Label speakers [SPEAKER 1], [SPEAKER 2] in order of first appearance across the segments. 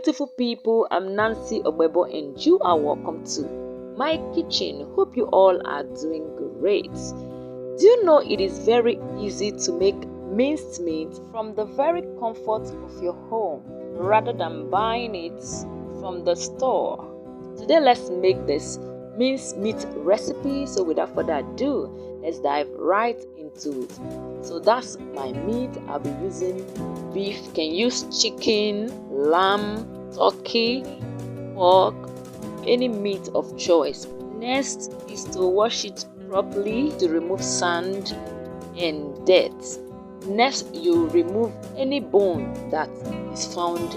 [SPEAKER 1] beautiful people, I'm Nancy Obebo and you are welcome to my kitchen. Hope you all are doing great. Do you know it is very easy to make minced meat from the very comfort of your home rather than buying it from the store? Today let's make this minced meat recipe. So without further ado, let's dive right into it. So that's my meat. I'll be using beef. You can use chicken, lamb, turkey, pork, any meat of choice. Next is to wash it properly to remove sand and dirt. Next, you remove any bone that is found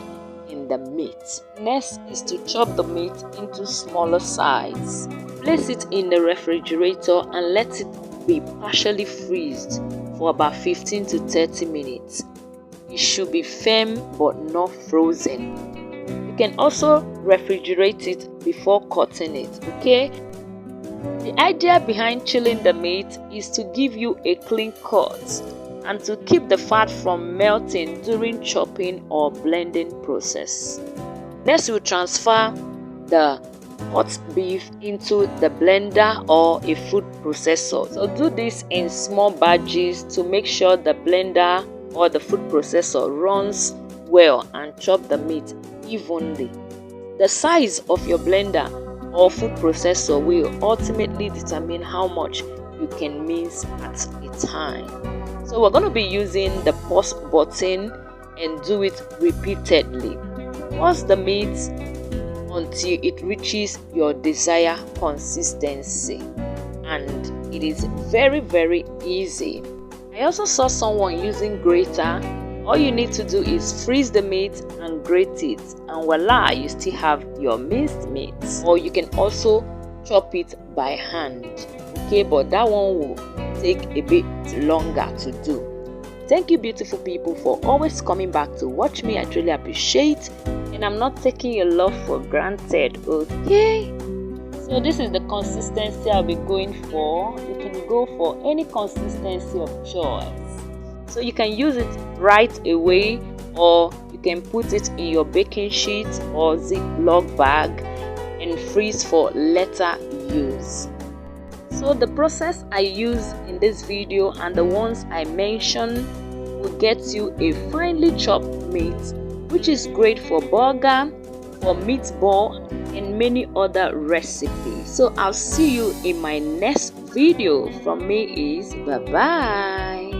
[SPEAKER 1] in the meat. Next is to chop the meat into smaller size. Place it in the refrigerator and let it be partially freezed for about 15 to 30 minutes. It should be firm but not frozen. You can also refrigerate it before cutting it, okay? The idea behind chilling the meat is to give you a clean cut and to keep the fat from melting during chopping or blending process. Next, we'll transfer the hot beef into the blender or a food processor. So do this in small batches to make sure the blender or the food processor runs well and chop the meat evenly. The size of your blender or food processor will ultimately determine how much you can mince at a time. So we're going to be using the pause button and do it repeatedly. Pause the meat until it reaches your desired consistency, and it is very easy. I also saw someone using grater. All you need to do is freeze the meat and grate it, and voila, you still have your minced meat. Or you can also chop it by hand, okay, but that one will take a bit longer to do. Thank you beautiful people for always coming back to watch me. I truly appreciate, and I'm not taking your love for granted, okay? So this is the consistency I'll be going for. You can go for any consistency of choice. So you can use it right away, or you can put it in your baking sheet or Ziploc bag and freeze for later use. So the process I use in this video and the ones I mentioned will get you a finely chopped meat, which is great for burger, for meatball, and many other recipes. So I'll see you in my next video. From me is bye bye.